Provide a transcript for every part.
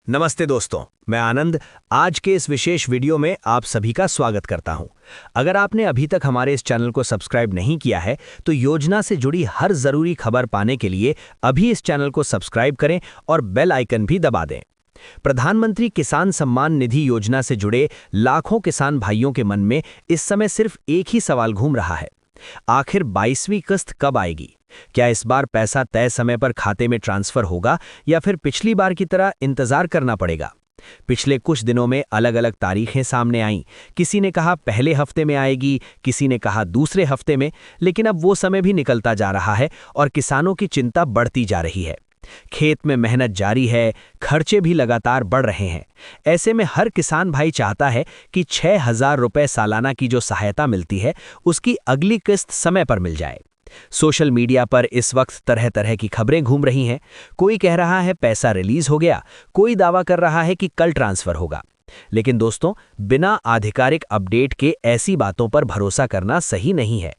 नमस्ते दोस्तों, मैं आनंद आज के इस विशेष वीडियो में आप सभी का स्वागत करता हूं। अगर आपने अभी तक हमारे इस चैनल को सब्सक्राइब नहीं किया है तो योजना से जुड़ी हर जरूरी खबर पाने के लिए अभी इस चैनल को सब्सक्राइब करें और बेल आइकन भी दबा दें। प्रधानमंत्री किसान सम्मान निधि योजना से जुड़े लाखों किसान भाइयों के मन में इस समय सिर्फ एक ही सवाल घूम रहा है, आखिर 22वीं किस्त कब आएगी? क्या इस बार पैसा तय समय पर खाते में ट्रांसफर होगा या फिर पिछली बार की तरह इंतजार करना पड़ेगा? पिछले कुछ दिनों में अलग अलग तारीखें सामने आईं। किसी ने कहा पहले हफ्ते में आएगी, किसी ने कहा दूसरे हफ्ते में, लेकिन अब वो समय भी निकलता जा रहा है और किसानों की चिंता बढ़ती जा रही है। खेत में मेहनत जारी है, खर्चे भी लगातार बढ़ रहे हैं। ऐसे में हर किसान भाई चाहता है कि 6,000 रुपए सालाना की जो सहायता मिलती है उसकी अगली किस्त समय पर मिल जाए। सोशल मीडिया पर इस वक्त तरह तरह की खबरें घूम रही हैं। कोई कह रहा है पैसा रिलीज हो गया, कोई दावा कर रहा है कि कल ट्रांसफर होगा। लेकिन दोस्तों, बिना आधिकारिक अपडेट के ऐसी बातों पर भरोसा करना सही नहीं है।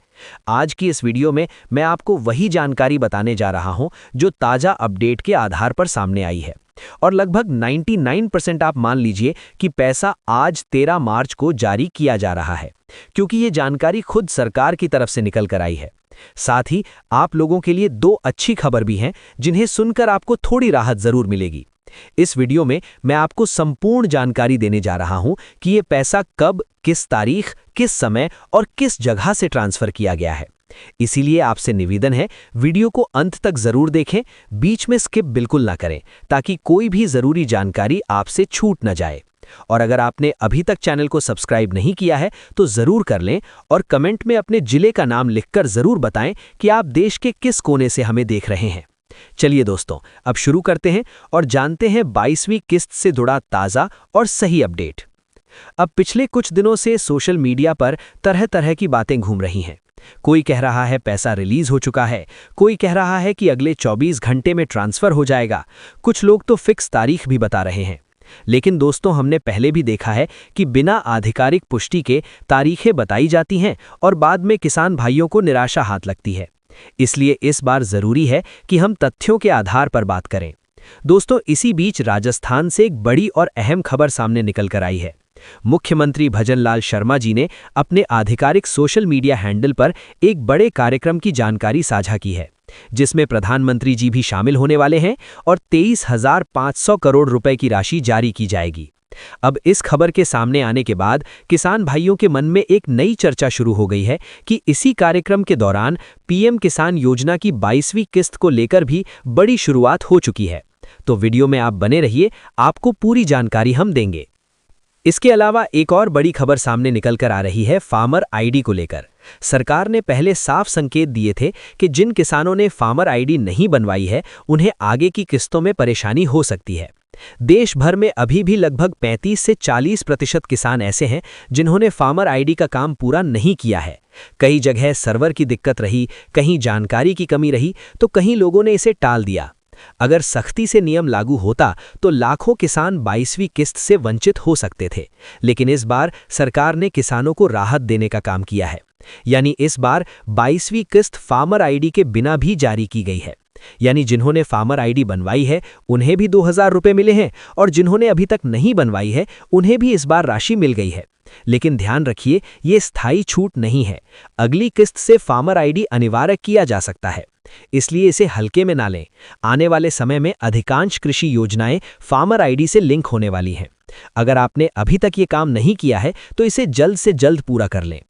आज की इस वीडियो में मैं आपको वही जानकारी बताने जा रहा हूं जो ताजा अपडेट के आधार पर सामने आई है और लगभग 99% आप मान लीजिए कि पैसा आज 13 मार्च को जारी किया जा रहा है, क्योंकि ये जानकारी खुद सरकार की तरफ से निकल कर आई है। साथ ही आप लोगों के लिए 2 अच्छी खबर भी हैं जिन्हें सुनकर आपको थोड़ी राहत जरूर मिलेगी। इस वीडियो में मैं आपको संपूर्ण जानकारी देने जा रहा हूं कि ये पैसा कब, किस तारीख, किस समय और किस जगह से ट्रांसफर किया गया है। इसीलिए आपसे निवेदन है, वीडियो को अंत तक जरूर देखें, बीच में स्किप बिल्कुल ना करें ताकि कोई भी जरूरी जानकारी आपसे छूट न जाए। और अगर आपने अभी तक चैनल को सब्सक्राइब नहीं किया है तो जरूर कर लें और कमेंट में अपने जिले का नाम लिखकर जरूर बताएं कि आप देश के किस कोने से हमें देख रहे हैं। चलिए दोस्तों, अब शुरू करते हैं और जानते हैं 22वीं किस्त से जुड़ा ताज़ा और सही अपडेट। अब पिछले कुछ दिनों से सोशल मीडिया पर तरह तरह की बातें घूम रही हैं। कोई कह रहा है पैसा रिलीज हो चुका है, कोई कह रहा है कि अगले 24 घंटे में ट्रांसफर हो जाएगा, कुछ लोग तो फिक्स तारीख भी बता रहे हैं। लेकिन दोस्तों, हमने पहले भी देखा है कि बिना आधिकारिक पुष्टि के तारीखें बताई जाती हैं और बाद में किसान भाइयों को निराशा हाथ लगती है। इसलिए इस बार जरूरी है कि हम तथ्यों के आधार पर बात करें। दोस्तों, इसी बीच राजस्थान से एक बड़ी और अहम खबर सामने निकल कर आई है। मुख्यमंत्री भजनलाल शर्मा जी ने अपने आधिकारिक सोशल मीडिया हैंडल पर एक बड़े कार्यक्रम की जानकारी साझा की है, जिसमें प्रधानमंत्री जी भी शामिल होने वाले हैं और 23,500 करोड़ रुपए की राशि जारी की जाएगी। अब इस खबर के सामने आने के बाद किसान भाइयों के मन में एक नई चर्चा शुरू हो गई है कि इसी कार्यक्रम के दौरान पीएम किसान योजना की 22वीं किस्त को लेकर भी बड़ी शुरुआत हो चुकी है। तो वीडियो में आप बने रहिए, आपको पूरी जानकारी हम देंगे। इसके अलावा एक और बड़ी खबर सामने निकल कर आ रही है फार्मर आईडी को लेकर। सरकार ने पहले साफ संकेत दिए थे कि जिन किसानों ने फार्मर आईडी नहीं बनवाई है उन्हें आगे की किस्तों में परेशानी हो सकती है। देश भर में अभी भी लगभग 35 से 40% किसान ऐसे हैं जिन्होंने फार्मर आईडी का काम पूरा नहीं किया है। कई जगह सर्वर की दिक्कत रही, कहीं जानकारी की कमी रही, तो कहीं लोगों ने इसे टाल दिया। अगर सख्ती से नियम लागू होता तो लाखों किसान 22वीं किस्त से वंचित हो सकते थे, लेकिन इस बार सरकार ने किसानों को राहत देने का काम किया है। यानी इस बार 22वीं किस्त फार्मर आईडी के बिना भी जारी की गई है। यानी जिन्होंने फार्मर आईडी बनवाई है उन्हें भी 2,000 रुपए मिले हैं और जिन्होंने अभी तक नहीं बनवाई है उन्हें भी इस बार राशि मिल गई है। लेकिन ध्यान रखिए, ये स्थायी छूट नहीं है। अगली किस्त से फार्मर आईडी अनिवार्य किया जा सकता है, इसलिए इसे हल्के में ना लें। आने वाले समय में अधिकांश कृषि योजनाएं फार्मर आईडी से लिंक होने वाली हैं। अगर आपने अभी तक ये काम नहीं किया है तो इसे जल्द से जल्द पूरा कर लें।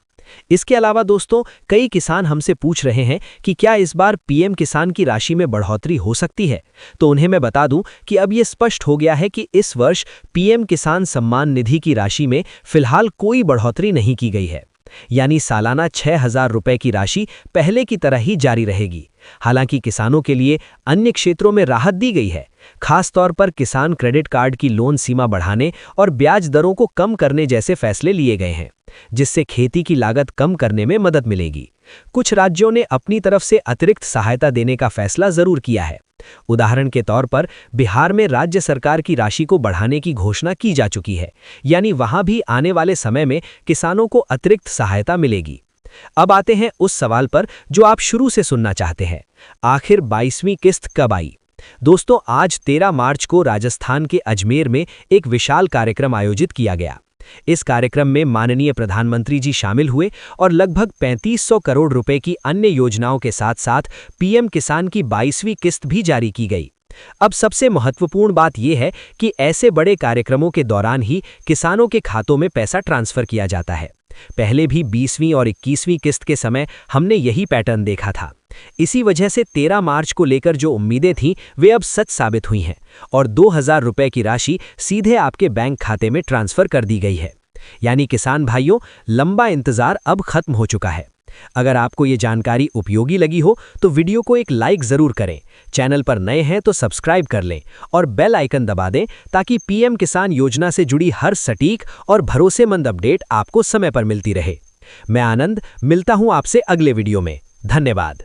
इसके अलावा दोस्तों, कई किसान हमसे पूछ रहे हैं कि क्या इस बार पीएम किसान की राशि में बढ़ोतरी हो सकती है। तो उन्हें मैं बता दूं कि अब ये स्पष्ट हो गया है कि इस वर्ष पीएम किसान सम्मान निधि की राशि में फिलहाल कोई बढ़ोतरी नहीं की गई है। यानी सालाना 6,000 रुपए की राशि पहले की तरह ही जारी रहेगी। हालांकि किसानों के लिए अन्य क्षेत्रों में राहत दी गई है। खास तौर पर किसान क्रेडिट कार्ड की लोन सीमा बढ़ाने और ब्याज दरों को कम करने जैसे फैसले लिए गए हैं, जिससे खेती की लागत कम करने में मदद मिलेगी। कुछ राज्यों ने अपनी तरफ से अतिरिक्त सहायता देने का फैसला जरूर किया है। उदाहरण के तौर पर बिहार में राज्य सरकार की राशि को बढ़ाने की घोषणा की जा चुकी है, यानी वहां भी आने वाले समय में किसानों को अतिरिक्त सहायता मिलेगी। अब आते हैं उस सवाल पर जो आप शुरू से सुनना चाहते हैं, आखिर 22वीं किस्त कब आई? दोस्तों, आज 13 मार्च को राजस्थान के अजमेर में एक विशाल कार्यक्रम आयोजित किया गया। इस कार्यक्रम में माननीय प्रधानमंत्री जी शामिल हुए और लगभग 3500 करोड़ रुपए की अन्य योजनाओं के साथ साथ पीएम किसान की 22वीं किस्त भी जारी की गई। अब सबसे महत्वपूर्ण बात यह है कि ऐसे बड़े कार्यक्रमों के दौरान ही किसानों के खातों में पैसा ट्रांसफर किया जाता है। पहले भी 20वीं और 21वीं किस्त के समय हमने यही पैटर्न देखा था। इसी वजह से 13 मार्च को लेकर जो उम्मीदें थीं वे अब सच साबित हुई हैं और 2000 रुपए की राशि सीधे आपके बैंक खाते में ट्रांसफर कर दी गई है। यानी किसान भाइयों, लंबा इंतजार अब खत्म हो चुका है। अगर आपको ये जानकारी उपयोगी लगी हो तो वीडियो को एक लाइक जरूर करें, चैनल पर नए हैं तो सब्सक्राइब कर लें और बेल आइकन दबा दें ताकि पीएम किसान योजना से जुड़ी हर सटीक और भरोसेमंद अपडेट आपको समय पर मिलती रहे। मैं आनंद मिलता हूं आपसे अगले वीडियो में। धन्यवाद।